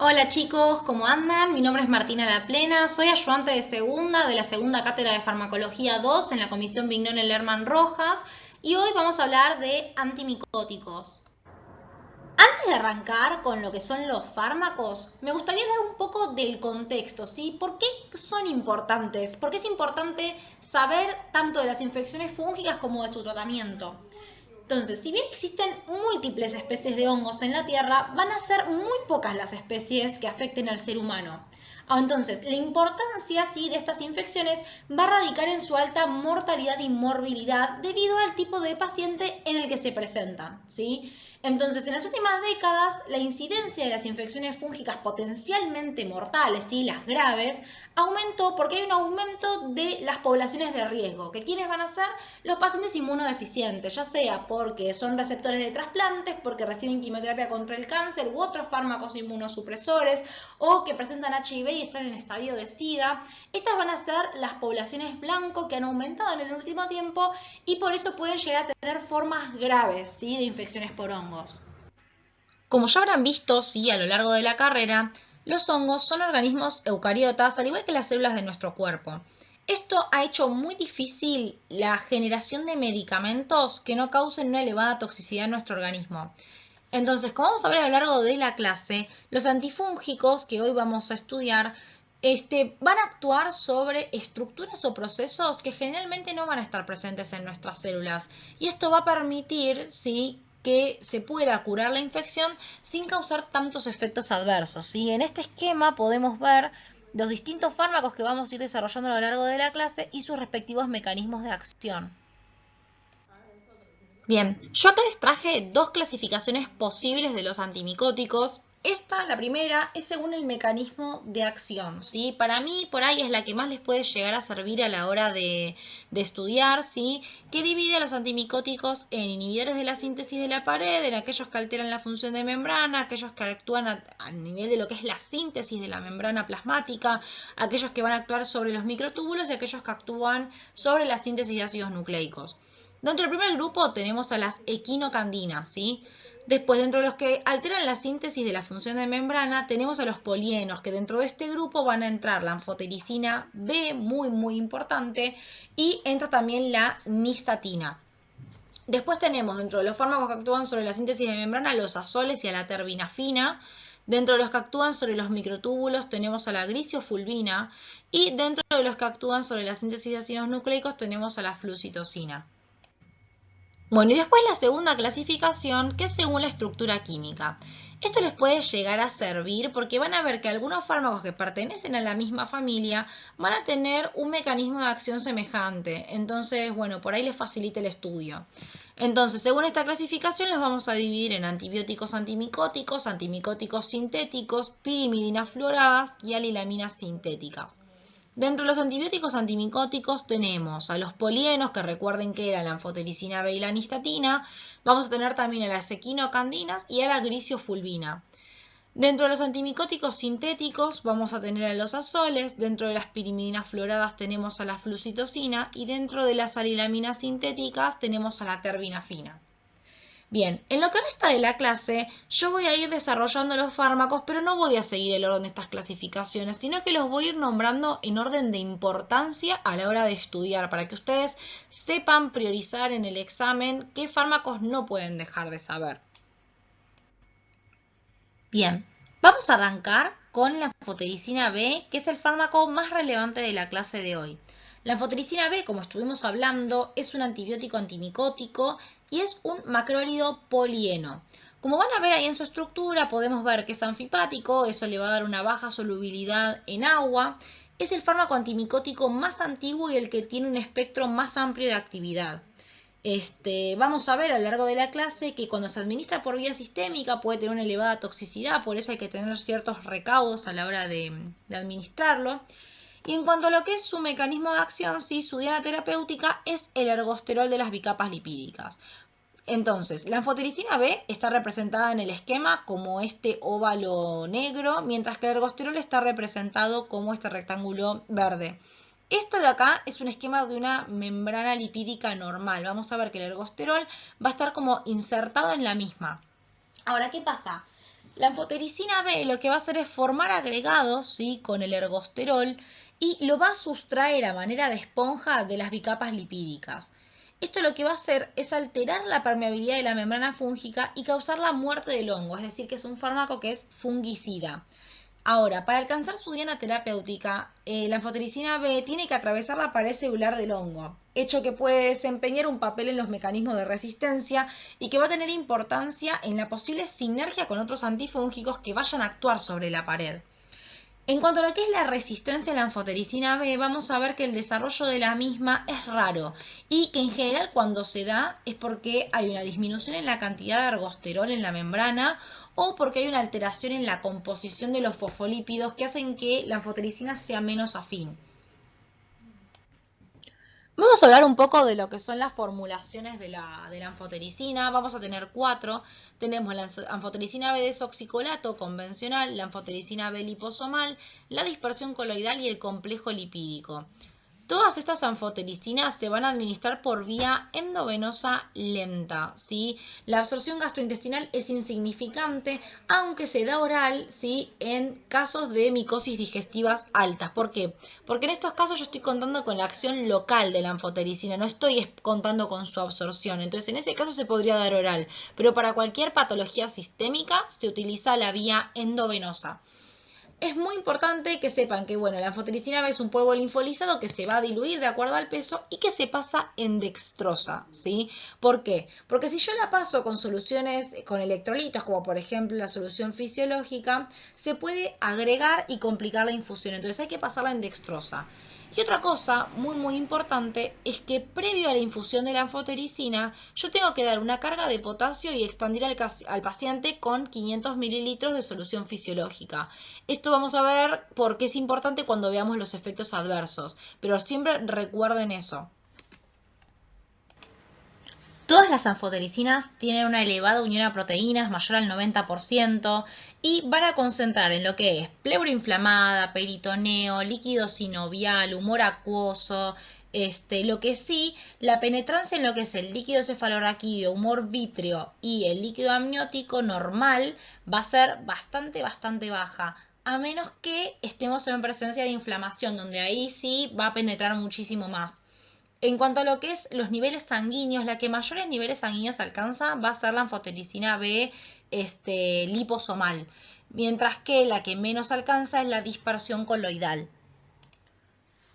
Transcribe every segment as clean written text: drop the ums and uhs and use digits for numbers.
Hola chicos, ¿cómo andan? Mi nombre es Martina Laplena, soy ayudante de la segunda cátedra de Farmacología 2 en la Comisión Vignone Lerman Rojas y hoy vamos a hablar de antimicóticos. Antes de arrancar con lo que son los fármacos, me gustaría hablar un poco del contexto, ¿sí? ¿Por qué son importantes? ¿Por qué es importante saber tanto de las infecciones fúngicas como de su tratamiento? Entonces, si bien existen múltiples especies de hongos en la Tierra, van a ser muy pocas las especies que afecten al ser humano. Entonces, la importancia ¿sí? de estas infecciones va a radicar en su alta mortalidad y morbilidad debido al tipo de paciente en el que se presentan. ¿Sí? Entonces, en las últimas décadas, la incidencia de las infecciones fúngicas potencialmente mortales, ¿sí? Las graves, aumentó porque hay un aumento de las poblaciones de riesgo, que quienes van a ser los pacientes inmunodeficientes, ya sea porque son receptores de trasplantes, porque reciben quimioterapia contra el cáncer u otros fármacos inmunosupresores, o que presentan HIV y están en estadio de SIDA. Estas van a ser las poblaciones blanco que han aumentado en el último tiempo y por eso pueden llegar a tener formas graves, ¿sí? de infecciones por hongos. Como ya habrán visto, sí, a lo largo de la carrera, los hongos son organismos eucariotas, al igual que las células de nuestro cuerpo. Esto ha hecho muy difícil la generación de medicamentos que no causen una elevada toxicidad en nuestro organismo. Entonces, como vamos a ver a lo largo de la clase, los antifúngicos que hoy vamos a estudiar van a actuar sobre estructuras o procesos que generalmente no van a estar presentes en nuestras células. Y esto va a permitir, ¿sí?, que se pueda curar la infección sin causar tantos efectos adversos. ¿Sí? En este esquema podemos ver los distintos fármacos que vamos a ir desarrollando a lo largo de la clase y sus respectivos mecanismos de acción. Bien, yo acá les traje dos clasificaciones posibles de los antimicóticos. Esta, la primera, es según el mecanismo de acción, ¿sí? Para mí, por ahí es la que más les puede llegar a servir a la hora de estudiar, ¿sí? Que divide a los antimicóticos en inhibidores de la síntesis de la pared, en aquellos que alteran la función de membrana, aquellos que actúan a nivel de lo que es la síntesis de la membrana plasmática, aquellos que van a actuar sobre los microtúbulos y aquellos que actúan sobre la síntesis de ácidos nucleicos. Dentro del primer grupo tenemos a las equinocandinas, ¿sí? Después, dentro de los que alteran la síntesis de la función de membrana, tenemos a los polienos, que dentro de este grupo van a entrar la anfotericina B, muy importante, y entra también la nistatina. Después tenemos dentro de los fármacos que actúan sobre la síntesis de membrana los azoles y a la terbinafina. Dentro de los que actúan sobre los microtúbulos tenemos a la gliciofulvina y dentro de los que actúan sobre la síntesis de ácidos nucleicos tenemos a la flucitosina. Bueno, y después la segunda clasificación, que es según la estructura química. Esto les puede llegar a servir porque van a ver que algunos fármacos que pertenecen a la misma familia van a tener un mecanismo de acción semejante. Entonces, bueno, por ahí les facilita el estudio. Entonces, según esta clasificación, los vamos a dividir en antibióticos antimicóticos, antimicóticos sintéticos, pirimidinas fluoradas y alilaminas sintéticas. Dentro de los antibióticos antimicóticos tenemos a los polienos, que recuerden que era la anfotericina B y la nistatina. Vamos a tener también a las equinocandinas y a la gliciofulvina. Dentro de los antimicóticos sintéticos vamos a tener a los azoles, dentro de las pirimidinas fluoradas tenemos a la flucitosina y dentro de las alilaminas sintéticas tenemos a la terbinafina. Bien, en lo que resta de la clase, yo voy a ir desarrollando los fármacos, pero no voy a seguir el orden de estas clasificaciones, sino que los voy a ir nombrando en orden de importancia a la hora de estudiar, para que ustedes sepan priorizar en el examen qué fármacos no pueden dejar de saber. Bien, vamos a arrancar con la anfotericina B, que es el fármaco más relevante de la clase de hoy. La anfotericina B, como estuvimos hablando, es un antibiótico antimicótico y es un macrólido polieno. Como van a ver ahí en su estructura, podemos ver que es anfipático, eso le va a dar una baja solubilidad en agua. Es el fármaco antimicótico más antiguo y el que tiene un espectro más amplio de actividad. Vamos a ver a lo largo de la clase que cuando se administra por vía sistémica puede tener una elevada toxicidad, por eso hay que tener ciertos recaudos a la hora de administrarlo. Y en cuanto a lo que es su mecanismo de acción, ¿sí? Su diana terapéutica es el ergosterol de las bicapas lipídicas. Entonces, la anfotericina B está representada en el esquema como este óvalo negro, mientras que el ergosterol está representado como este rectángulo verde. Esto de acá es un esquema de una membrana lipídica normal. Vamos a ver que el ergosterol va a estar como insertado en la misma. Ahora, ¿qué pasa? La anfotericina B lo que va a hacer es formar agregados, ¿sí?, con el ergosterol y lo va a sustraer a manera de esponja de las bicapas lipídicas. Esto lo que va a hacer es alterar la permeabilidad de la membrana fúngica y causar la muerte del hongo, es decir, que es un fármaco que es fungicida. Ahora, para alcanzar su diana terapéutica, la anfotericina B tiene que atravesar la pared celular del hongo, hecho que puede desempeñar un papel en los mecanismos de resistencia y que va a tener importancia en la posible sinergia con otros antifúngicos que vayan a actuar sobre la pared. En cuanto a lo que es la resistencia a la anfotericina B, vamos a ver que el desarrollo de la misma es raro y que en general cuando se da es porque hay una disminución en la cantidad de ergosterol en la membrana o porque hay una alteración en la composición de los fosfolípidos que hacen que la anfotericina sea menos afín. Vamos a hablar un poco de lo que son las formulaciones de la anfotericina. Vamos a tener 4. Tenemos la anfotericina B desoxicolato convencional, la anfotericina B liposomal, la dispersión coloidal y el complejo lipídico. Todas estas anfotericinas se van a administrar por vía endovenosa lenta, ¿sí? La absorción gastrointestinal es insignificante, aunque se da oral, ¿sí?, en casos de micosis digestivas altas. ¿Por qué? Porque en estos casos yo estoy contando con la acción local de la anfotericina, no estoy contando con su absorción. Entonces, en ese caso se podría dar oral, pero para cualquier patología sistémica se utiliza la vía endovenosa. Es muy importante que sepan que, bueno, la anfotericina B es un polvo linfolizado que se va a diluir de acuerdo al peso y que se pasa en dextrosa, ¿sí? ¿Por qué? Porque si yo la paso con soluciones, con electrolitos, como por ejemplo la solución fisiológica, se puede agregar y complicar la infusión. Entonces hay que pasarla en dextrosa. Y otra cosa muy importante es que previo a la infusión de la anfotericina, yo tengo que dar una carga de potasio y expandir al paciente con 500 mililitros de solución fisiológica. Esto vamos a ver por qué es importante cuando veamos los efectos adversos, pero siempre recuerden eso. Todas las anfotericinas tienen una elevada unión a proteínas mayor al 90% y van a concentrar en lo que es pleura inflamada, peritoneo, líquido sinovial, humor acuoso. Lo que sí, la penetrancia en lo que es el líquido cefalorraquídeo, humor vítreo y el líquido amniótico normal va a ser bastante baja, a menos que estemos en presencia de inflamación, donde ahí sí va a penetrar muchísimo más. En cuanto a lo que es los niveles sanguíneos, la que mayores niveles sanguíneos alcanza va a ser la anfotericina B liposomal, mientras que la que menos alcanza es la dispersión coloidal.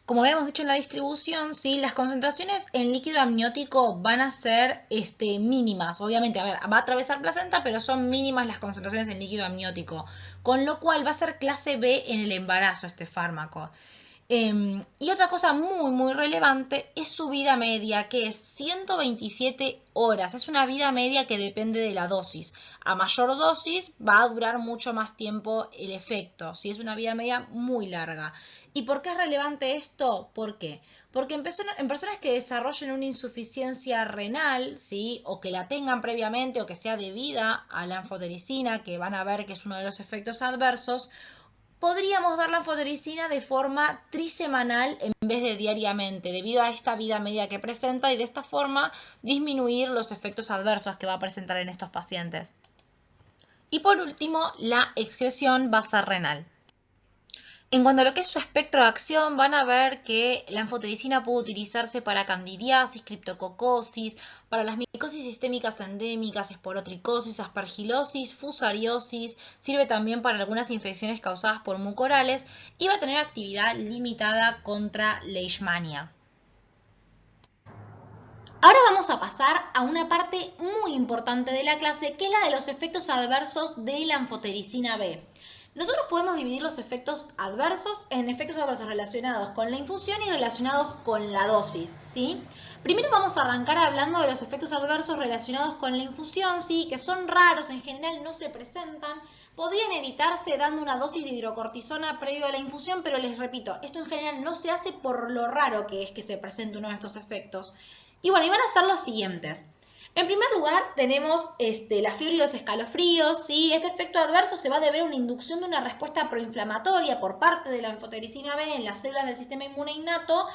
Como habíamos dicho en la distribución, ¿sí?, las concentraciones en líquido amniótico van a ser mínimas. Obviamente, va a atravesar placenta, pero son mínimas las concentraciones en líquido amniótico, con lo cual va a ser clase B en el embarazo este fármaco. Y otra cosa muy relevante es su vida media, que es 127 horas. Es una vida media que depende de la dosis. A mayor dosis va a durar mucho más tiempo el efecto. ¿Sí? Es una vida media muy larga. ¿Y por qué es relevante esto? ¿Por qué? Porque en personas que desarrollen una insuficiencia renal, ¿sí?, o que la tengan previamente o que sea debida a la anfotericina, que van a ver que es uno de los efectos adversos, podríamos dar la anfotericina de forma trisemanal en vez de diariamente, debido a esta vida media que presenta y de esta forma disminuir los efectos adversos que va a presentar en estos pacientes. Y por último, la excreción vasorrenal. En cuanto a lo que es su espectro de acción, van a ver que la anfotericina puede utilizarse para candidiasis, criptococosis, para las micosis sistémicas endémicas, esporotricosis, aspergilosis, fusariosis, sirve también para algunas infecciones causadas por mucorales y va a tener actividad limitada contra leishmania. Ahora vamos a pasar a una parte muy importante de la clase, que es la de los efectos adversos de la anfotericina B. Nosotros podemos dividir los efectos adversos en efectos adversos relacionados con la infusión y relacionados con la dosis, ¿sí? Primero vamos a arrancar hablando de los efectos adversos relacionados con la infusión, ¿sí?, que son raros, en general no se presentan, podrían evitarse dando una dosis de hidrocortisona previo a la infusión, pero les repito, esto en general no se hace por lo raro que es que se presente uno de estos efectos. Y bueno, y van a ser los siguientes. En primer lugar, tenemos la fiebre y los escalofríos, ¿sí? Este efecto adverso se va a deber a una inducción de una respuesta proinflamatoria por parte de la anfotericina B en las células del sistema inmune innato,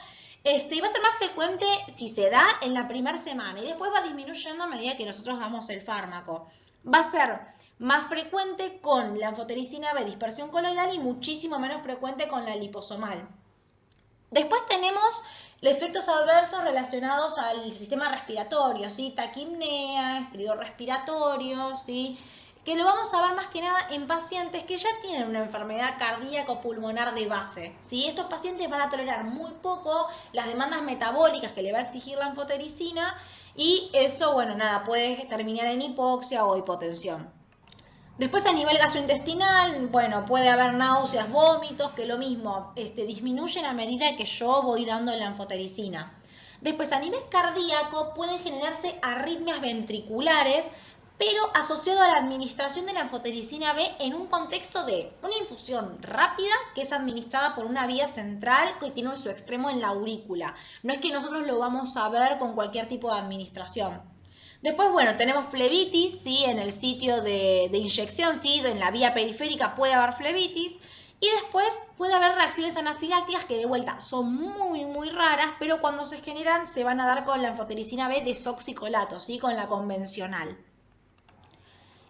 y va a ser más frecuente si se da en la primera semana y después va disminuyendo a medida que nosotros damos el fármaco. Va a ser más frecuente con la anfotericina B dispersión coloidal y muchísimo menos frecuente con la liposomal. Después tenemos los efectos adversos relacionados al sistema respiratorio, ¿sí? Taquipnea, estridor respiratorio, ¿sí? Que lo vamos a ver más que nada en pacientes que ya tienen una enfermedad cardíaco-pulmonar de base, ¿sí? Estos pacientes van a tolerar muy poco las demandas metabólicas que le va a exigir la anfotericina y eso, bueno, nada, puede terminar en hipoxia o hipotensión. Después a nivel gastrointestinal, bueno, puede haber náuseas, vómitos, que lo mismo disminuyen a medida que yo voy dando la anfotericina. Después a nivel cardíaco pueden generarse arritmias ventriculares, pero asociado a la administración de la anfotericina B en un contexto de una infusión rápida que es administrada por una vía central que tiene su extremo en la aurícula. No es que nosotros lo vamos a ver con cualquier tipo de administración. Después, bueno, tenemos flebitis, ¿sí? En el sitio de inyección, ¿sí? En la vía periférica puede haber flebitis. Y después puede haber reacciones anafilácticas que de vuelta son muy raras, pero cuando se generan se van a dar con la anfotericina B desoxicolato, ¿sí? Con la convencional.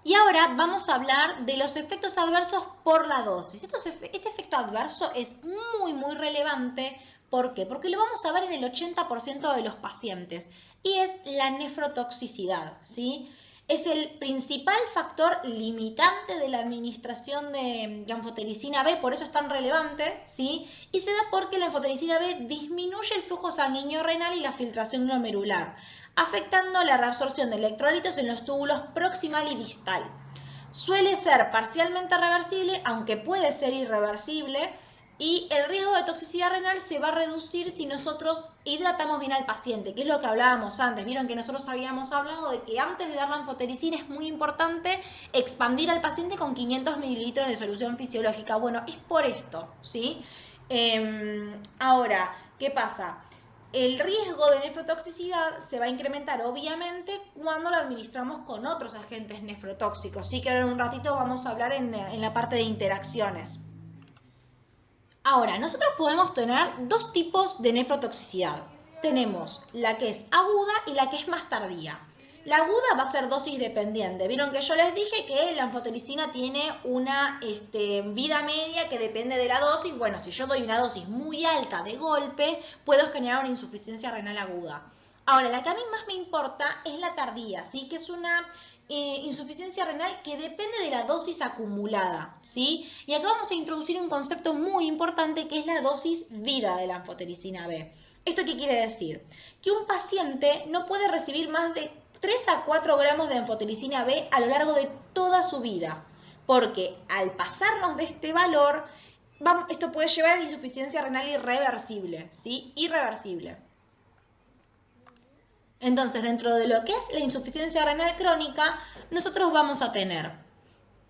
Y ahora vamos a hablar de los efectos adversos por la dosis. Este efecto adverso es muy relevante. ¿Por qué? Porque lo vamos a ver en el 80% de los pacientes y es la nefrotoxicidad, ¿sí? Es el principal factor limitante de la administración de anfotericina B, por eso es tan relevante, ¿sí? Y se da porque la anfotericina B disminuye el flujo sanguíneo renal y la filtración glomerular, afectando la reabsorción de electrolitos en los túbulos proximal y distal. Suele ser parcialmente reversible, aunque puede ser irreversible, y el riesgo de toxicidad renal se va a reducir si nosotros hidratamos bien al paciente, que es lo que hablábamos antes. Vieron que nosotros habíamos hablado de que antes de dar la anfotericina es muy importante expandir al paciente con 500 mililitros de solución fisiológica. Bueno, es por esto, ¿sí? Ahora, ¿qué pasa? El riesgo de nefrotoxicidad se va a incrementar obviamente cuando lo administramos con otros agentes nefrotóxicos. Sí que ahora en un ratito vamos a hablar en la parte de interacciones. Ahora, nosotros podemos tener dos tipos de nefrotoxicidad. Tenemos la que es aguda y la que es más tardía. La aguda va a ser dosis dependiente. Vieron que yo les dije que la anfotericina tiene una vida media que depende de la dosis. Bueno, si yo doy una dosis muy alta de golpe, puedo generar una insuficiencia renal aguda. Ahora, la que a mí más me importa es la tardía, ¿sí? Que es una insuficiencia renal que depende de la dosis acumulada, ¿sí? Y acá vamos a introducir un concepto muy importante que es la dosis vida de la anfotericina B. ¿Esto qué quiere decir? Que un paciente no puede recibir más de 3 a 4 gramos de anfotericina B a lo largo de toda su vida, porque al pasarnos de este valor, esto puede llevar a la insuficiencia renal irreversible, ¿sí? Irreversible. Entonces, dentro de lo que es la insuficiencia renal crónica, nosotros vamos a tener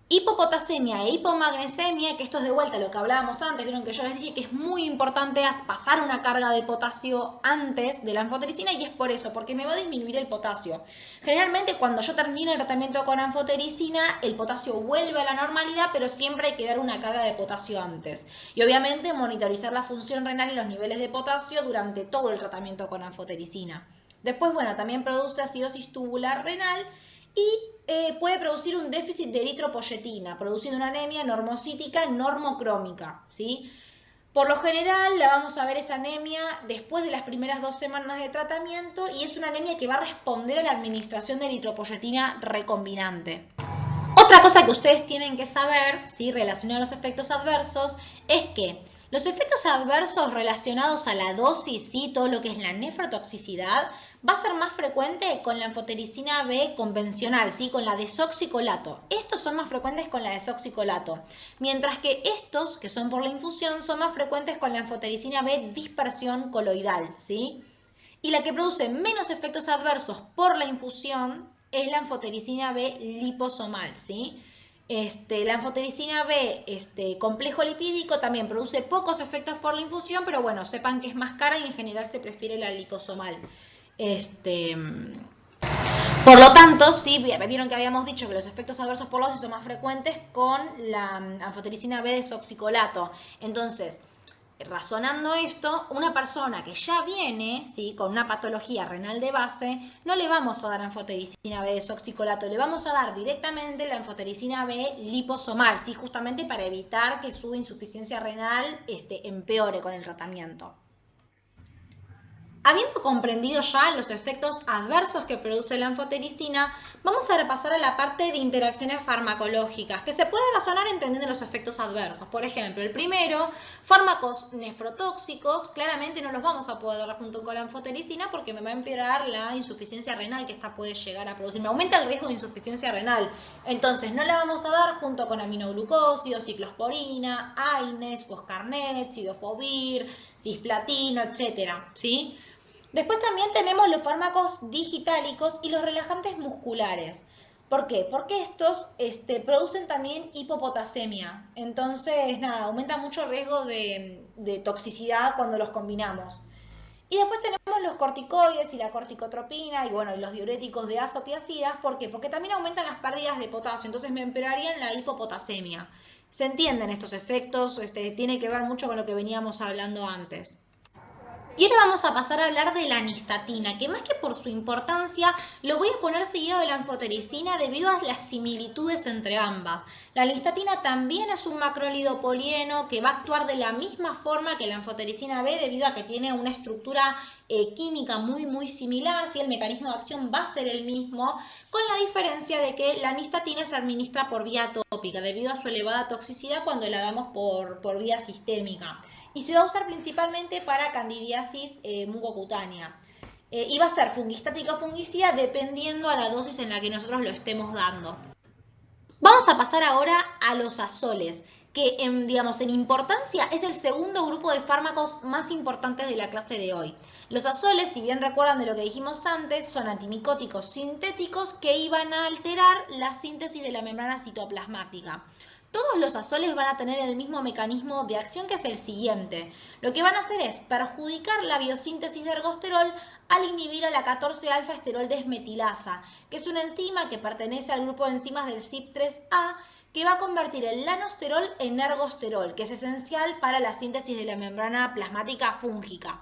hipopotasemia e hipomagnesemia, que esto es de vuelta a lo que hablábamos antes. Vieron que yo les dije que es muy importante pasar una carga de potasio antes de la anfotericina y es por eso, porque me va a disminuir el potasio. Generalmente cuando yo termino el tratamiento con anfotericina, el potasio vuelve a la normalidad, pero siempre hay que dar una carga de potasio antes. Y obviamente monitorizar la función renal y los niveles de potasio durante todo el tratamiento con anfotericina. Después, bueno, también produce acidosis tubular renal y puede producir un déficit de eritropoyetina, produciendo una anemia normocítica normocrómica, ¿sí? Por lo general, la vamos a ver esa anemia después de las primeras 2 semanas de tratamiento y es una anemia que va a responder a la administración de eritropoyetina recombinante. Otra cosa que ustedes tienen que saber, ¿sí? Relacionado a los efectos adversos, es que los efectos adversos relacionados a la dosis, ¿sí? Todo lo que es la nefrotoxicidad, va a ser más frecuente con la anfotericina B convencional, ¿sí? Con la desoxicolato. Estos son más frecuentes con la desoxicolato, mientras que estos, que son por la infusión, son más frecuentes con la anfotericina B dispersión coloidal, ¿sí? Y la que produce menos efectos adversos por la infusión es la anfotericina B liposomal, ¿sí? La anfotericina B complejo lipídico también produce pocos efectos por la infusión, pero bueno, sepan que es más cara y en general se prefiere la liposomal. Por lo tanto, sí, vieron que habíamos dicho que los efectos adversos por la dosis son más frecuentes con la anfotericina B desoxicolato. Entonces, razonando esto, una persona que ya viene, ¿sí?, con una patología renal de base, no le vamos a dar anfotericina B desoxicolato, le vamos a dar directamente la anfotericina B liposomal, ¿sí?, justamente para evitar que su insuficiencia renal empeore con el tratamiento. Habiendo comprendido ya los efectos adversos que produce la anfotericina, vamos a repasar a la parte de interacciones farmacológicas, que se puede razonar entendiendo los efectos adversos. Por ejemplo, el primero, fármacos nefrotóxicos, claramente no los vamos a poder dar junto con la anfotericina porque me va a empeorar la insuficiencia renal que esta puede llegar a producir. Me aumenta el riesgo de insuficiencia renal. Entonces, no la vamos a dar junto con aminoglucósidos, ciclosporina, AINES, foscarnet, cidofovir, cisplatina, etcétera, ¿sí? Después también tenemos los fármacos digitálicos y los relajantes musculares. ¿Por qué? Porque estos producen también hipopotasemia. Entonces, nada, aumenta mucho el riesgo de toxicidad cuando los combinamos. Y después tenemos los corticoides y la corticotropina y bueno, los diuréticos de azotiacidas. ¿Por qué? Porque también aumentan las pérdidas de potasio, entonces me empeorarían la hipopotasemia. ¿Se entienden estos efectos? Tiene que ver mucho con lo que veníamos hablando antes. Y ahora vamos a pasar a hablar de la nistatina, que más que por su importancia, lo voy a poner seguido de la anfotericina debido a las similitudes entre ambas. La nistatina también es un macrólido polieno que va a actuar de la misma forma que la anfotericina B debido a que tiene una estructura química muy similar, ¿sí? El mecanismo de acción va a ser el mismo, con la diferencia de que la nistatina se administra por vía tópica debido a su elevada toxicidad cuando la damos por vía sistémica. Y se va a usar principalmente para candidiasis mugocutánea. Y va a ser fungistática o fungicida dependiendo a la dosis en la que nosotros lo estemos dando. Vamos a pasar ahora a los azoles, que en importancia es el segundo grupo de fármacos más importantes de la clase de hoy. Los azoles, si bien recuerdan de lo que dijimos antes, son antimicóticos sintéticos que iban a alterar la síntesis de la membrana citoplasmática. Todos los azoles van a tener el mismo mecanismo de acción, que es el siguiente. Lo que van a hacer es perjudicar la biosíntesis de ergosterol al inhibir a la 14-alfa-esterol desmetilasa, que es una enzima que pertenece al grupo de enzimas del CYP3A, que va a convertir el lanosterol en ergosterol, que es esencial para la síntesis de la membrana plasmática fúngica.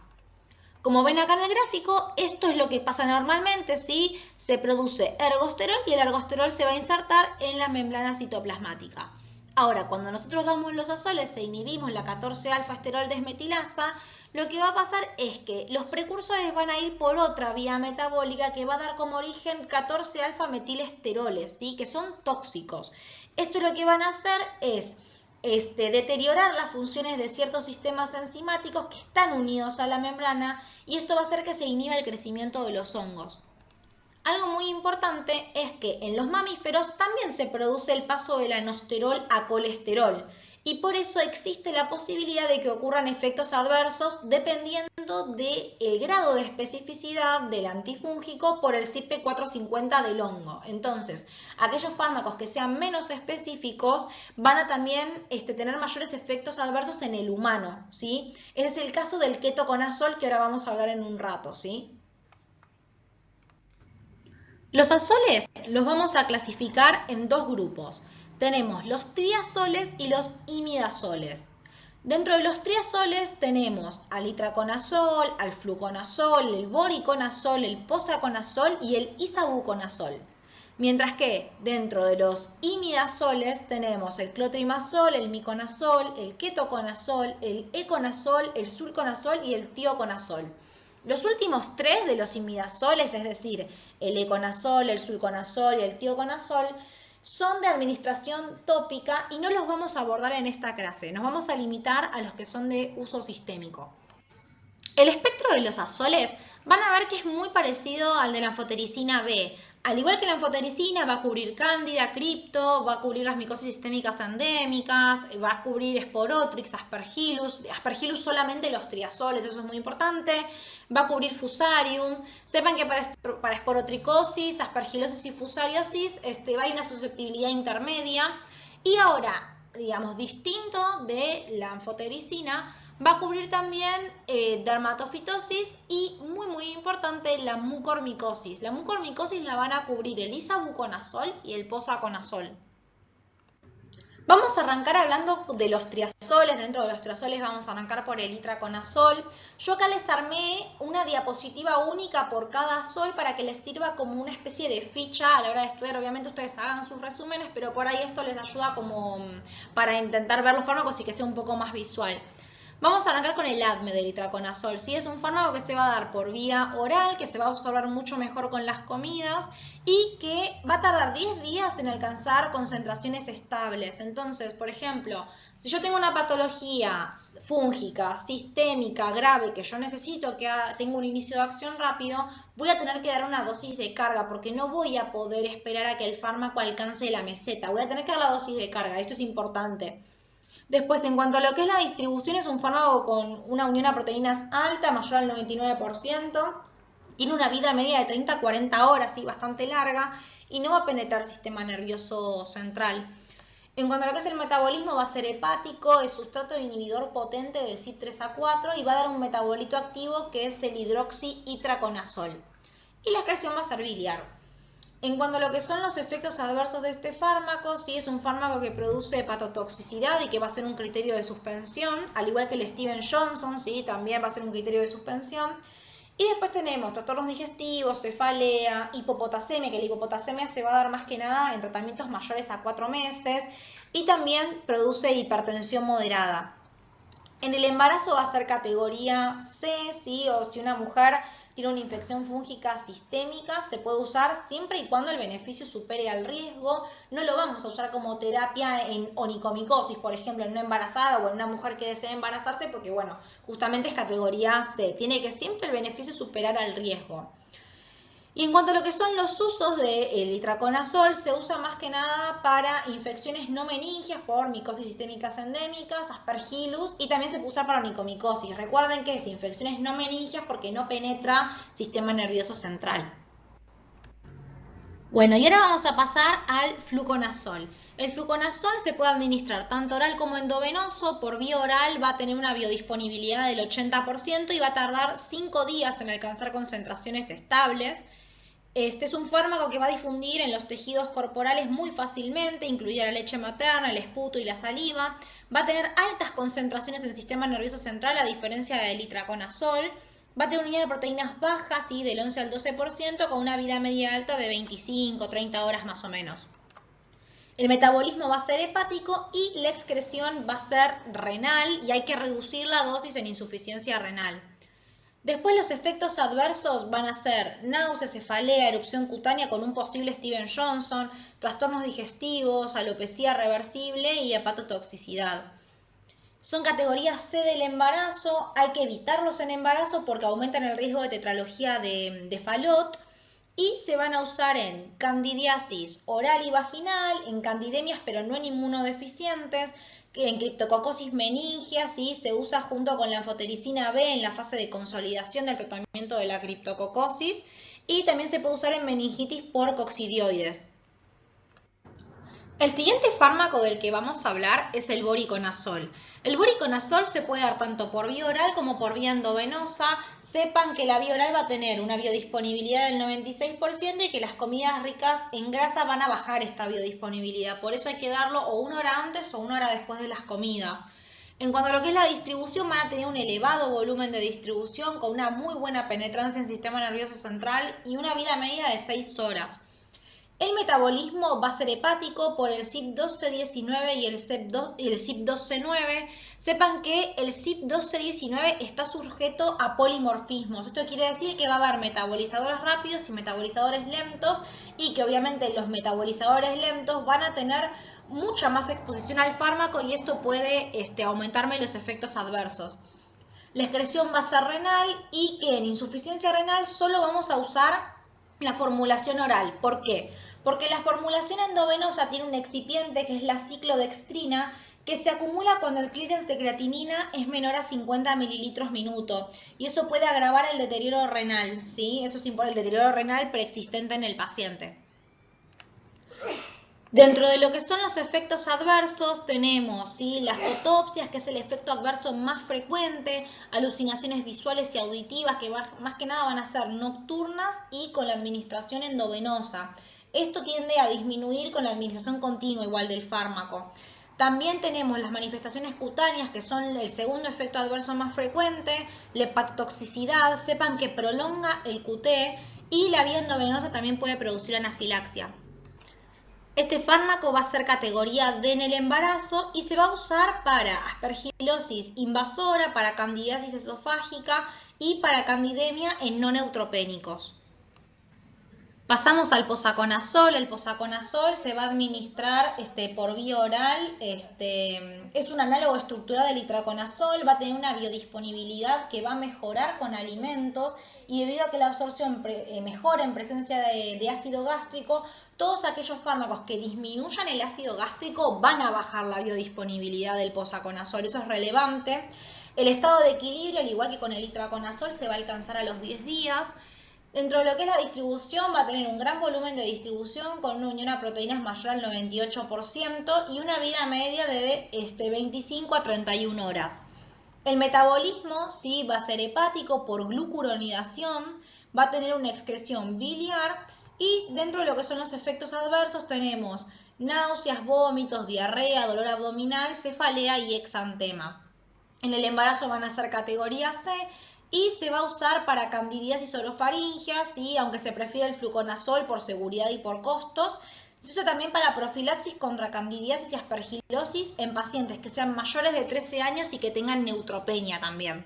Como ven acá en el gráfico, esto es lo que pasa normalmente, ¿sí? Se produce ergosterol y el ergosterol se va a insertar en la membrana citoplasmática. Ahora, cuando nosotros damos los azoles e inhibimos la 14-alfa-esterol desmetilasa, lo que va a pasar es que los precursores van a ir por otra vía metabólica que va a dar como origen 14-alfa-metilesteroles, ¿sí?, que son tóxicos. Esto lo que van a hacer es deteriorar las funciones de ciertos sistemas enzimáticos que están unidos a la membrana, y esto va a hacer que se inhiba el crecimiento de los hongos. Algo muy importante es que en los mamíferos también se produce el paso del anosterol a colesterol, y por eso existe la posibilidad de que ocurran efectos adversos dependiendo del grado de especificidad del antifúngico por el CYP450 del hongo. Entonces, aquellos fármacos que sean menos específicos van a también tener mayores efectos adversos en el humano, ¿sí? Ese es el caso del ketoconazol, que ahora vamos a hablar en un rato, ¿sí? Los azoles los vamos a clasificar en dos grupos. Tenemos los triazoles y los imidazoles. Dentro de los triazoles tenemos al itraconazol, al fluconazol, el boriconazol, el posaconazol y el isabuconazol. Mientras que dentro de los imidazoles tenemos el clotrimazol, el miconazol, el ketoconazol, el econazol, el sulconazol y el tioconazol. Los últimos tres de los imidazoles, es decir, el econazol, el sulconazol y el tioconazol, son de administración tópica y no los vamos a abordar en esta clase. Nos vamos a limitar a los que son de uso sistémico. El espectro de los azoles van a ver que es muy parecido al de la anfotericina B. Al igual que la anfotericina, va a cubrir cándida, cripto, va a cubrir las micosis sistémicas endémicas, va a cubrir Sporotrix, aspergillus solamente los triazoles, eso es muy importante, va a cubrir fusarium. Sepan que para esporotricosis, aspergilosis y fusariosis va a haber una susceptibilidad intermedia. Y ahora, digamos, distinto de la anfotericina, va a cubrir también dermatofitosis y, muy importante, la mucormicosis. La mucormicosis la van a cubrir el isabuconazol y el posaconazol. Vamos a arrancar hablando de los triazoles. Dentro de los triazoles vamos a arrancar por el itraconazol. Yo acá les armé una diapositiva única por cada azol para que les sirva como una especie de ficha a la hora de estudiar. Obviamente ustedes hagan sus resúmenes, pero por ahí esto les ayuda como para intentar ver los fármacos y que sea un poco más visual. Vamos a arrancar con el ADME del itraconazol. ¿Sí? Es un fármaco que se va a dar por vía oral, que se va a absorber mucho mejor con las comidas y que va a tardar 10 días en alcanzar concentraciones estables. Entonces, por ejemplo, si yo tengo una patología fúngica, sistémica, grave, que yo necesito que tenga un inicio de acción rápido, voy a tener que dar una dosis de carga porque no voy a poder esperar a que el fármaco alcance la meseta. Voy a tener que dar la dosis de carga. Esto es importante. Después, en cuanto a lo que es la distribución, es un fármaco con una unión a proteínas alta, mayor al 99%. Tiene una vida media de 30 a 40 horas, ¿sí? Bastante larga, y no va a penetrar el sistema nervioso central. En cuanto a lo que es el metabolismo, va a ser hepático, es sustrato inhibidor potente del CYP3A4 y va a dar un metabolito activo que es el hidroxiitraconazol. Y la excreción va a ser biliar. En cuanto a lo que son los efectos adversos de este fármaco, sí es un fármaco que produce hepatotoxicidad y que va a ser un criterio de suspensión, al igual que el Steven Johnson, sí, también va a ser un criterio de suspensión. Y después tenemos trastornos digestivos, cefalea, hipopotasemia, que la hipopotasemia se va a dar más que nada en tratamientos mayores a 4 meses y también produce hipertensión moderada. En el embarazo va a ser categoría C, ¿sí? O si una mujer tiene una infección fúngica sistémica, se puede usar siempre y cuando el beneficio supere al riesgo. No lo vamos a usar como terapia en onicomicosis, por ejemplo, en una embarazada o en una mujer que desea embarazarse, porque bueno, justamente es categoría C. Tiene que siempre el beneficio superar al riesgo. Y en cuanto a lo que son los usos del itraconazol, se usa más que nada para infecciones no meningias por micosis sistémicas endémicas, aspergillus, y también se puede usar para onicomicosis. Recuerden que es infecciones no meningias porque no penetra sistema nervioso central. Bueno, y ahora vamos a pasar al fluconazol. El fluconazol se puede administrar tanto oral como endovenoso. Por vía oral va a tener una biodisponibilidad del 80% y va a tardar 5 días en alcanzar concentraciones estables. Este es un fármaco que va a difundir en los tejidos corporales muy fácilmente, incluida la leche materna, el esputo y la saliva. Va a tener altas concentraciones en el sistema nervioso central, a diferencia del itraconazol. Va a tener unidad de proteínas bajas, ¿sí? Del 11 al 12%, con una vida media alta de 25 o 30 horas más o menos. El metabolismo va a ser hepático y la excreción va a ser renal y hay que reducir la dosis en insuficiencia renal. Después los efectos adversos van a ser náuseas, cefalea, erupción cutánea con un posible Steven Johnson, trastornos digestivos, alopecia reversible y hepatotoxicidad. Son categorías C del embarazo, hay que evitarlos en embarazo porque aumentan el riesgo de tetralogía de Fallot y se van a usar en candidiasis oral y vaginal, en candidemias pero no en inmunodeficientes, en criptococosis meningias, ¿sí? Se usa junto con la anfotericina B en la fase de consolidación del tratamiento de la criptococosis y también se puede usar en meningitis por coccidioides. El siguiente fármaco del que vamos a hablar es el voriconazol. El voriconazol se puede dar tanto por vía oral como por vía endovenosa. Sepan que la vía oral va a tener una biodisponibilidad del 96% y que las comidas ricas en grasa van a bajar esta biodisponibilidad. Por eso hay que darlo o 1 hora antes o 1 hora después de las comidas. En cuanto a lo que es la distribución, van a tener un elevado volumen de distribución con una muy buena penetrancia en el sistema nervioso central y una vida media de 6 horas. El metabolismo va a ser hepático por el CYP12C19 y el CYP12C9. Sepan que el CYP12C19 está sujeto a polimorfismos. Esto quiere decir que va a haber metabolizadores rápidos y metabolizadores lentos y que obviamente los metabolizadores lentos van a tener mucha más exposición al fármaco y esto puede aumentarme los efectos adversos. La excreción va a ser renal y que en insuficiencia renal solo vamos a usar la formulación oral. ¿Por qué? Porque la formulación endovenosa tiene un excipiente que es la ciclodextrina que se acumula cuando el clearance de creatinina es menor a 50 mililitros minuto y eso puede agravar el deterioro renal, ¿sí? Eso es el deterioro renal preexistente en el paciente. Dentro de lo que son los efectos adversos tenemos, ¿sí? Las fotopsias, que es el efecto adverso más frecuente, alucinaciones visuales y auditivas que más que nada van a ser nocturnas y con la administración endovenosa. Esto tiende a disminuir con la administración continua igual del fármaco. También tenemos las manifestaciones cutáneas, que son el segundo efecto adverso más frecuente, la hepatotoxicidad, sepan que prolonga el QT, y la vía endovenosa también puede producir anafilaxia. Este fármaco va a ser categoría D en el embarazo y se va a usar para aspergilosis invasora, para candidiasis esofágica y para candidemia en no neutropénicos. Pasamos al posaconazol. El posaconazol se va a administrar por vía oral. Es un análogo estructural del itraconazol, va a tener una biodisponibilidad que va a mejorar con alimentos y debido a que la absorción mejora en presencia de ácido gástrico, todos aquellos fármacos que disminuyan el ácido gástrico van a bajar la biodisponibilidad del posaconazol. Eso es relevante. El estado de equilibrio, al igual que con el itraconazol, se va a alcanzar a los 10 días. Dentro de lo que es la distribución, va a tener un gran volumen de distribución con una unión a proteínas mayor al 98% y una vida media de 25 a 31 horas. El metabolismo sí va a ser hepático por glucuronidación, va a tener una excreción biliar y dentro de lo que son los efectos adversos tenemos náuseas, vómitos, diarrea, dolor abdominal, cefalea y exantema. En el embarazo van a ser categoría C y se va a usar para candidiasis orofaringeas, ¿sí? Aunque se prefiere el fluconazol por seguridad y por costos. Se usa también para profilaxis contra candidiasis y aspergilosis en pacientes que sean mayores de 13 años y que tengan neutropenia también.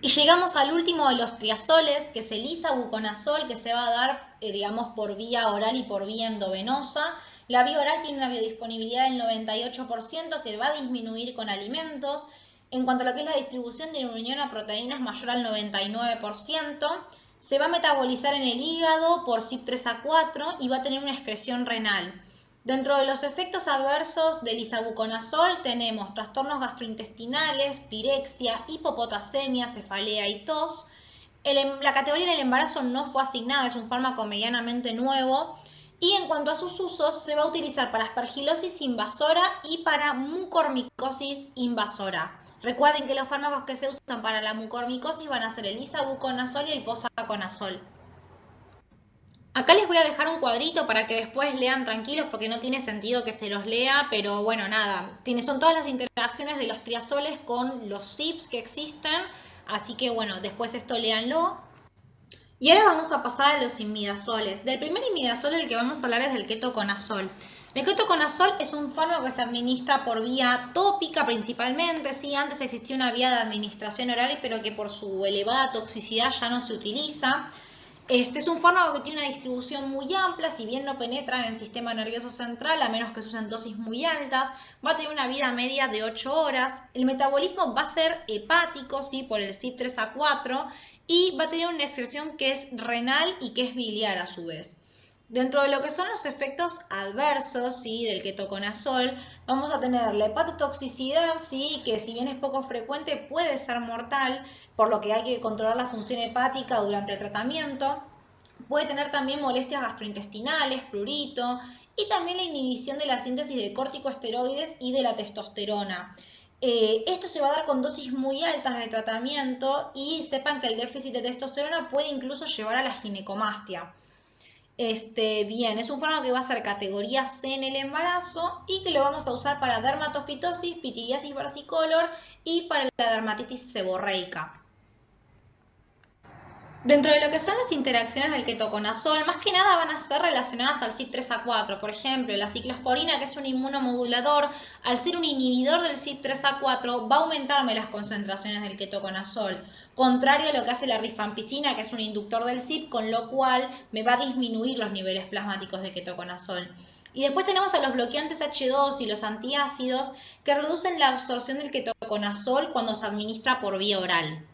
Y llegamos al último de los triazoles, que es el isavuconazol, que se va a dar, por vía oral y por vía endovenosa. La vía oral tiene una biodisponibilidad del 98% que va a disminuir con alimentos. En cuanto a lo que es la distribución de una unión a proteínas mayor al 99%, se va a metabolizar en el hígado por CYP3A4 y va a tener una excreción renal. Dentro de los efectos adversos del isavuconazol tenemos trastornos gastrointestinales, pirexia, hipopotasemia, cefalea y tos. La categoría en el embarazo no fue asignada, es un fármaco medianamente nuevo. Y en cuanto a sus usos, se va a utilizar para aspergilosis invasora y para mucormicosis invasora. Recuerden que los fármacos que se usan para la mucormicosis van a ser el isavuconazol y el posaconazol. Acá les voy a dejar un cuadrito para que después lean tranquilos porque no tiene sentido que se los lea, pero bueno, nada, son todas las interacciones de los triazoles con los CYPs que existen, así que bueno, después esto léanlo. Y ahora vamos a pasar a los imidazoles. Del primer imidazol del que vamos a hablar es del ketoconazol. El ketoconazol es un fármaco que se administra por vía tópica principalmente, sí, antes existía una vía de administración oral, pero que por su elevada toxicidad ya no se utiliza. Este es un fármaco que tiene una distribución muy amplia, si bien no penetra en el sistema nervioso central, a menos que se usen dosis muy altas, va a tener una vida media de 8 horas. El metabolismo va a ser hepático, ¿sí? Por el CYP3A4, y va a tener una excreción que es renal y que es biliar a su vez. Dentro de lo que son los efectos adversos, ¿sí? Del ketoconazol, vamos a tener la hepatotoxicidad, ¿sí? Que si bien es poco frecuente puede ser mortal, por lo que hay que controlar la función hepática durante el tratamiento. Puede tener también molestias gastrointestinales, prurito, y también la inhibición de la síntesis de corticosteroides y de la testosterona. Esto se va a dar con dosis muy altas de tratamiento y sepan que el déficit de testosterona puede incluso llevar a la ginecomastia. Bien, es un fármaco que va a ser categoría C en el embarazo y que lo vamos a usar para dermatofitosis, pityriasis versicolor y para la dermatitis seborreica. Dentro de lo que son las interacciones del ketoconazol, más que nada van a ser relacionadas al CYP3A4. Por ejemplo, la ciclosporina, que es un inmunomodulador, al ser un inhibidor del CYP3A4, va a aumentarme las concentraciones del ketoconazol. Contrario a lo que hace la rifampicina, que es un inductor del CYP, con lo cual me va a disminuir los niveles plasmáticos de ketoconazol. Y después tenemos a los bloqueantes H2 y los antiácidos, que reducen la absorción del ketoconazol cuando se administra por vía oral.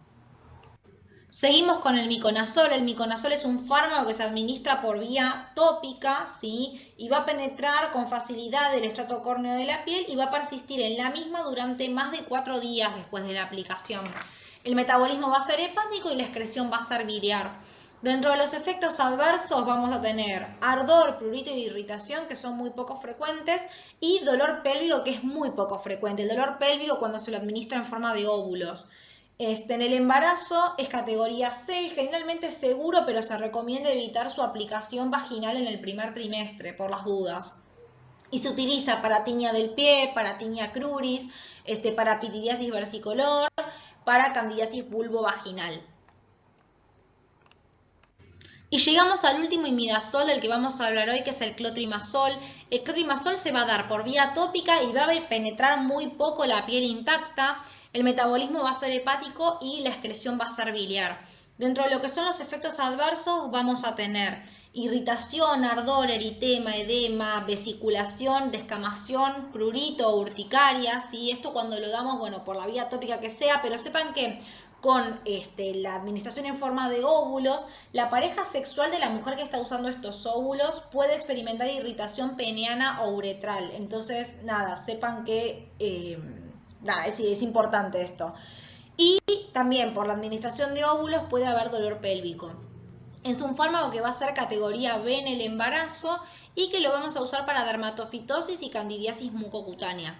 Seguimos con el miconazol. El miconazol es un fármaco que se administra por vía tópica, ¿sí? Y va a penetrar con facilidad el estrato córneo de la piel y va a persistir en la misma durante más de 4 días después de la aplicación. El metabolismo va a ser hepático y la excreción va a ser biliar. Dentro de los efectos adversos vamos a tener ardor, prurito y irritación, que son muy poco frecuentes, y dolor pélvico, que es muy poco frecuente. El dolor pélvico cuando se lo administra en forma de óvulos. En el embarazo es categoría C, generalmente seguro, pero se recomienda evitar su aplicación vaginal en el primer trimestre, por las dudas. y se utiliza para tiña del pie, para tiña cruris, para pityriasis versicolor, para candidiasis vulvovaginal. Y llegamos al último imidazol del que vamos a hablar hoy, que es el clotrimazol. El clotrimazol se va a dar por vía tópica y va a penetrar muy poco la piel intacta. El metabolismo va a ser hepático y la excreción va a ser biliar. Dentro de lo que son los efectos adversos vamos a tener irritación, ardor, eritema, edema, vesiculación, descamación, prurito o urticaria. ¿Sí? Esto cuando lo damos, bueno, por la vía tópica que sea, pero sepan que con la administración en forma de óvulos, la pareja sexual de la mujer que está usando estos óvulos puede experimentar irritación peniana o uretral. Entonces, nada, sepan que es importante esto. Y también por la administración de óvulos puede haber dolor pélvico. Es un fármaco que va a ser categoría B en el embarazo y que lo vamos a usar para dermatofitosis y candidiasis mucocutánea.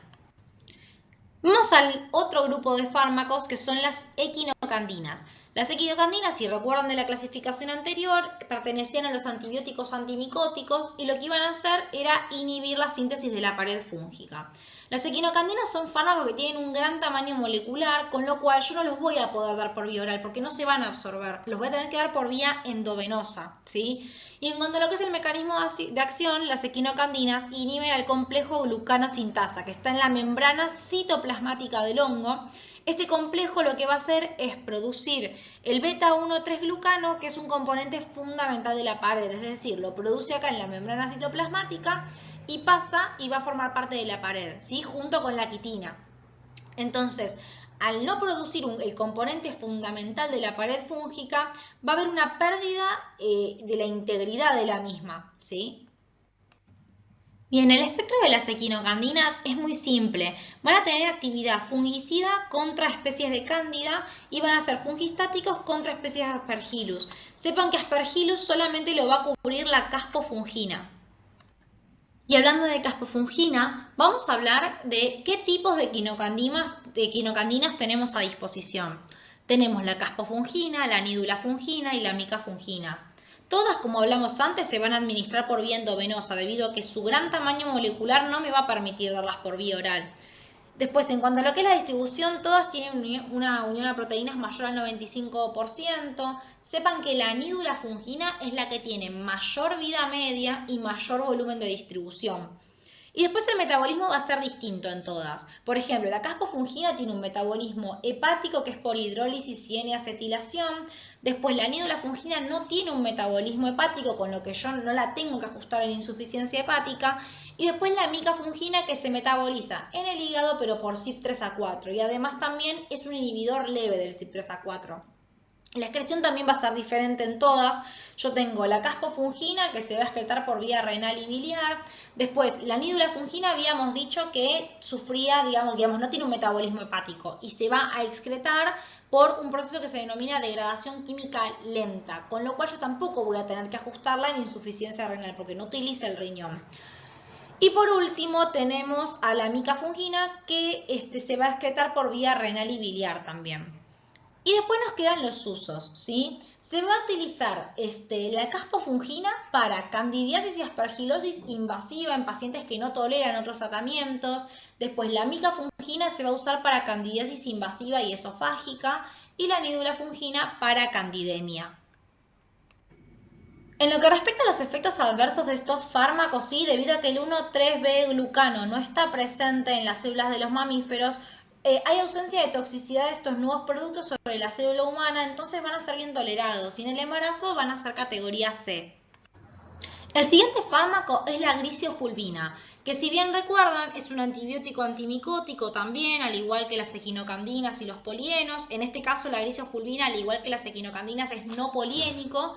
Vamos al otro grupo de fármacos que son las equinocandinas. Las equinocandinas, si recuerdan de la clasificación anterior, pertenecían a los antibióticos antimicóticos y lo que iban a hacer era inhibir la síntesis de la pared fúngica. Las equinocandinas son fármacos que tienen un gran tamaño molecular, con lo cual yo no los voy a poder dar por vía oral porque no se van a absorber, los voy a tener que dar por vía endovenosa, ¿sí? Y en cuanto a lo que es el mecanismo de acción, las equinocandinas inhiben al complejo glucanosintasa, que está en la membrana citoplasmática del hongo. Este complejo lo que va a hacer es producir el beta-1,3-glucano, que es un componente fundamental de la pared, es decir, lo produce acá en la membrana citoplasmática y pasa y va a formar parte de la pared, ¿sí? Junto con la quitina. Entonces, al no producir el componente fundamental de la pared fúngica, va a haber una pérdida de la integridad de la misma, ¿sí? Bien, el espectro de las equinocandinas es muy simple. Van a tener actividad fungicida contra especies de cándida y van a ser fungistáticos contra especies de aspergillus. Sepan que aspergillus solamente lo va a cubrir la caspofungina. Y hablando de caspofungina, vamos a hablar de qué tipos de equinocandinas tenemos a disposición. Tenemos la caspofungina, la nidulafungina y la micafungina. Todas, como hablamos antes, se van a administrar por vía endovenosa debido a que su gran tamaño molecular no me va a permitir darlas por vía oral. Después, en cuanto a lo que es la distribución, todas tienen una unión a proteínas mayor al 95%. Sepan que la nidulafungina es la que tiene mayor vida media y mayor volumen de distribución. Y después el metabolismo va a ser distinto en todas. Por ejemplo, la caspofungina tiene un metabolismo hepático que es por hidrólisis y N-acetilación. Después la nidulafungina no tiene un metabolismo hepático, con lo que yo no la tengo que ajustar en insuficiencia hepática. Y después la micafungina que se metaboliza en el hígado pero por CYP3A4 y además también es un inhibidor leve del CYP3A4. La excreción también va a ser diferente en todas. Yo tengo la caspofungina que se va a excretar por vía renal y biliar. Después, la nidulafungina habíamos dicho que sufría, digamos, no tiene un metabolismo hepático y se va a excretar por un proceso que se denomina degradación química lenta, con lo cual yo tampoco voy a tener que ajustarla en insuficiencia renal porque no utiliza el riñón. Y por último tenemos a la micafungina que se va a excretar por vía renal y biliar también. Y después nos quedan los usos, ¿sí? Se va a utilizar la caspofungina para candidiasis y aspergilosis invasiva en pacientes que no toleran otros tratamientos. Después la micafungina se va a usar para candidiasis invasiva y esofágica y la nidulafungina para candidemia. En lo que respecta a los efectos adversos de estos fármacos, sí, debido a que el 1,3-B-glucano no está presente en las células de los mamíferos, hay ausencia de toxicidad de estos nuevos productos sobre la célula humana, entonces van a ser bien tolerados y en el embarazo van a ser categoría C. El siguiente fármaco es la gliciofulvina, que si bien recuerdan es un antibiótico antimicótico también, al igual que las equinocandinas y los polienos. En este caso la gliciofulvina, al igual que las equinocandinas, es no poliénico.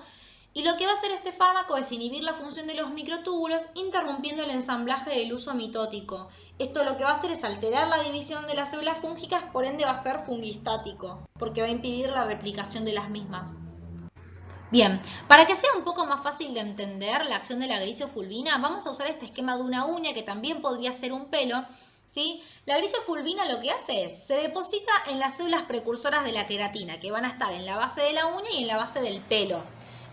Y lo que va a hacer este fármaco es inhibir la función de los microtúbulos, interrumpiendo el ensamblaje del uso mitótico. Esto lo que va a hacer es alterar la división de las células fúngicas, por ende va a ser fungistático, porque va a impedir la replicación de las mismas. Bien, para que sea un poco más fácil de entender la acción de la gliciofulvina, vamos a usar este esquema de una uña, que también podría ser un pelo, ¿sí? La gliciofulvina lo que hace es, se deposita en las células precursoras de la queratina, que van a estar en la base de la uña y en la base del pelo.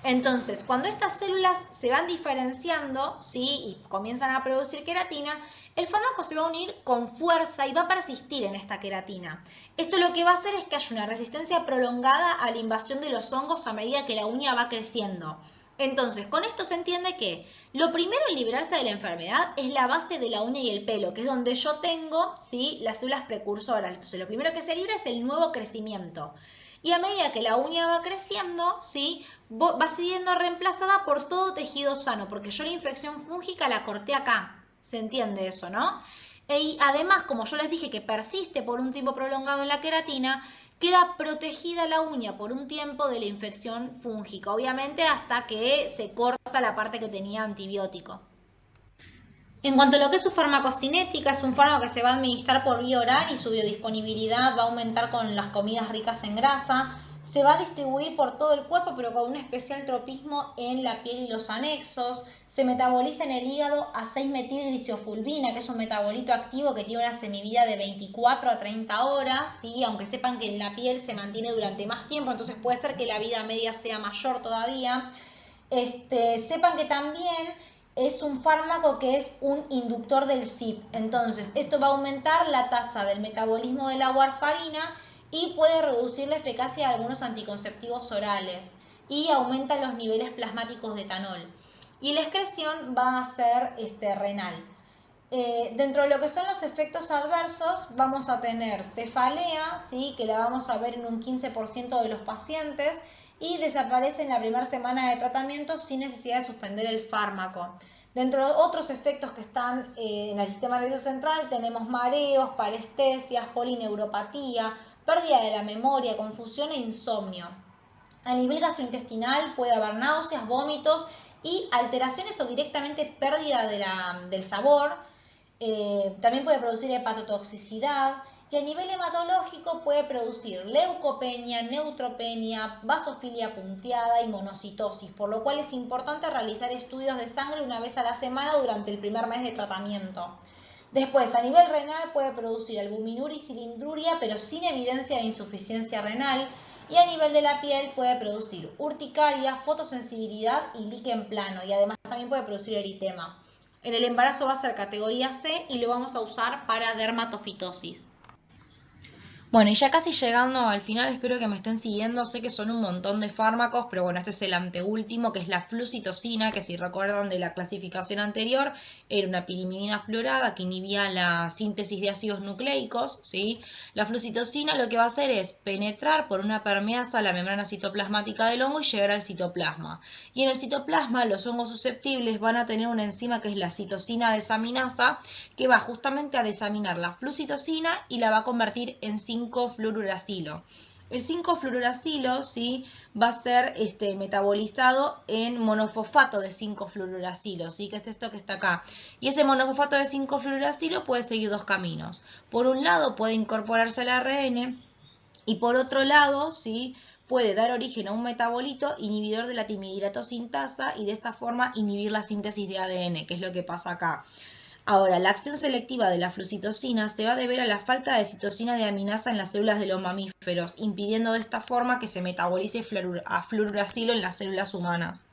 Entonces, cuando estas células se van diferenciando, ¿sí? Y comienzan a producir queratina, el fármaco se va a unir con fuerza y va a persistir en esta queratina. Esto lo que va a hacer es que haya una resistencia prolongada a la invasión de los hongos a medida que la uña va creciendo. Entonces, con esto se entiende que lo primero en liberarse de la enfermedad es la base de la uña y el pelo, que es donde yo tengo, ¿sí?, las células precursoras. Entonces, lo primero que se libra es el nuevo crecimiento. Y a medida que la uña va creciendo, ¿sí?, va siendo reemplazada por todo tejido sano, porque yo la infección fúngica la corté acá. ¿Se entiende eso, no? Y además, como yo les dije que persiste por un tiempo prolongado en la queratina, queda protegida la uña por un tiempo de la infección fúngica, obviamente hasta que se corta la parte que tenía antibiótico. En cuanto a lo que es su farmacocinética, es un fármaco que se va a administrar por vía oral y su biodisponibilidad va a aumentar con las comidas ricas en grasa. Se va a distribuir por todo el cuerpo, pero con un especial tropismo en la piel y los anexos. Se metaboliza en el hígado a 6-metilgliciofulvina, que es un metabolito activo que tiene una semivida de 24 a 30 horas, ¿sí? Aunque sepan que en la piel se mantiene durante más tiempo, entonces puede ser que la vida media sea mayor todavía. Sepan que también es un fármaco que es un inductor del CYP. Entonces, esto va a aumentar la tasa del metabolismo de la warfarina y puede reducir la eficacia de algunos anticonceptivos orales y aumenta los niveles plasmáticos de etanol. Y la excreción va a ser renal. Dentro de lo que son los efectos adversos, vamos a tener cefalea, ¿sí?, que la vamos a ver en un 15% de los pacientes, y desaparece en la primera semana de tratamiento sin necesidad de suspender el fármaco. Dentro de otros efectos que están en el sistema nervioso central, tenemos mareos, parestesias, polineuropatía, pérdida de la memoria, confusión e insomnio. A nivel gastrointestinal puede haber náuseas, vómitos y alteraciones o directamente pérdida del sabor. También puede producir hepatotoxicidad. Y a nivel hematológico puede producir leucopenia, neutropenia, vasofilia punteada y monocitosis, por lo cual es importante realizar estudios de sangre una vez a la semana durante el primer mes de tratamiento. Después, a nivel renal puede producir albuminuria y cilindruria, pero sin evidencia de insuficiencia renal. Y a nivel de la piel puede producir urticaria, fotosensibilidad y líquen plano. Y además también puede producir eritema. En el embarazo va a ser categoría C y lo vamos a usar para dermatofitosis. Bueno, y ya casi llegando al final, espero que me estén siguiendo. Sé que son un montón de fármacos, pero bueno, este es el anteúltimo, que es la flucitosina, que si recuerdan de la clasificación anterior, era una pirimidina fluorada que inhibía la síntesis de ácidos nucleicos, ¿sí? La flucitosina lo que va a hacer es penetrar por una permeasa la membrana citoplasmática del hongo y llegar al citoplasma. Y en el citoplasma, los hongos susceptibles van a tener una enzima que es la citosina desaminasa, que va justamente a desaminar la flucitosina y la va a convertir en 5-fluoruracilo. El 5-fluoruracilo, ¿sí?, va a ser metabolizado en monofosfato de 5-fluoruracilo, ¿sí?, que es esto que está acá. Y ese monofosfato de 5-fluoruracilo puede seguir dos caminos. Por un lado puede incorporarse al ARN y por otro lado, ¿sí?, puede dar origen a un metabolito inhibidor de la timidilato sintasa y de esta forma inhibir la síntesis de ADN, que es lo que pasa acá. Ahora, la acción selectiva de la flucitosina se va a deber a la falta de citosina de aminasa en las células de los mamíferos, impidiendo de esta forma que se metabolice a fluoruracilo en las células humanas.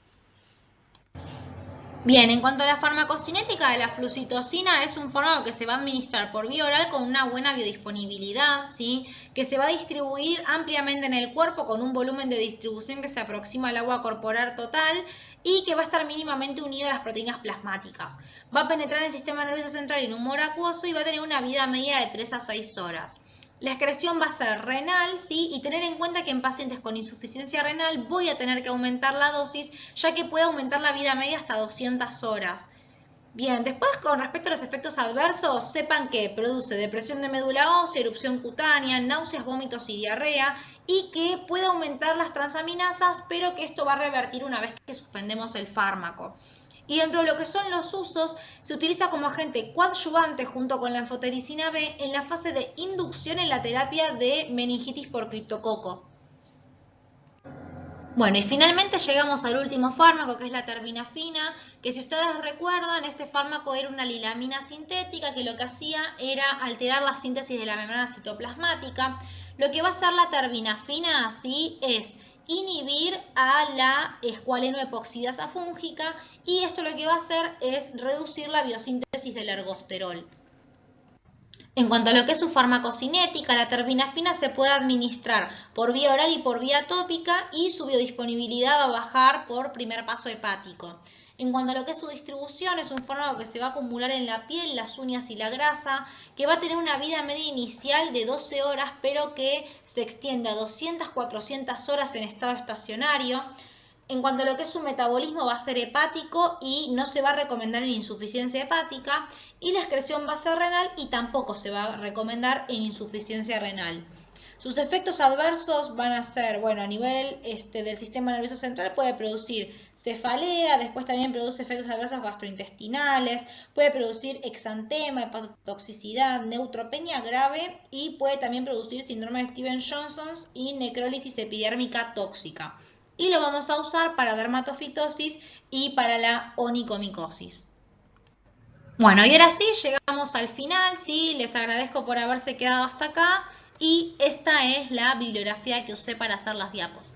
Bien, en cuanto a la farmacocinética de la flucitosina, es un fármaco que se va a administrar por vía oral con una buena biodisponibilidad, ¿sí?, que se va a distribuir ampliamente en el cuerpo con un volumen de distribución que se aproxima al agua corporal total y que va a estar mínimamente unido a las proteínas plasmáticas. Va a penetrar en el sistema nervioso central y en un humor acuoso y va a tener una vida media de 3 a 6 horas. La excreción va a ser renal, ¿sí?, y tener en cuenta que en pacientes con insuficiencia renal voy a tener que aumentar la dosis, ya que puede aumentar la vida media hasta 200 horas. Bien, después con respecto a los efectos adversos, sepan que produce depresión de médula ósea, erupción cutánea, náuseas, vómitos y diarrea, y que puede aumentar las transaminasas, pero que esto va a revertir una vez que suspendemos el fármaco. Y dentro de lo que son los usos, se utiliza como agente coadyuvante junto con la anfotericina B en la fase de inducción en la terapia de meningitis por criptococo. Bueno, y finalmente llegamos al último fármaco, que es la terbinafina, que si ustedes recuerdan, este fármaco era una lilamina sintética que lo que hacía era alterar la síntesis de la membrana citoplasmática. Lo que va a hacer la terbinafina, así, es inhibir a la escualeno-epoxidasa fúngica y esto lo que va a hacer es reducir la biosíntesis del ergosterol. En cuanto a lo que es su farmacocinética, la terbinafina se puede administrar por vía oral y por vía tópica y su biodisponibilidad va a bajar por primer paso hepático. En cuanto a lo que es su distribución, es un fármaco que se va a acumular en la piel, las uñas y la grasa, que va a tener una vida media inicial de 12 horas, pero que se extiende a 200-400 horas en estado estacionario. En cuanto a lo que es su metabolismo, va a ser hepático y no se va a recomendar en insuficiencia hepática, y la excreción va a ser renal y tampoco se va a recomendar en insuficiencia renal. Sus efectos adversos van a ser, bueno, a nivel del sistema nervioso central puede producir cefalea, después también produce efectos adversos gastrointestinales, puede producir exantema, hepatotoxicidad, neutropenia grave y puede también producir síndrome de Stevens-Johnson y necrólisis epidérmica tóxica. Y lo vamos a usar para dermatofitosis y para la onicomicosis. Bueno, y ahora sí, llegamos al final, ¿sí? Les agradezco por haberse quedado hasta acá y esta es la bibliografía que usé para hacer las diapos.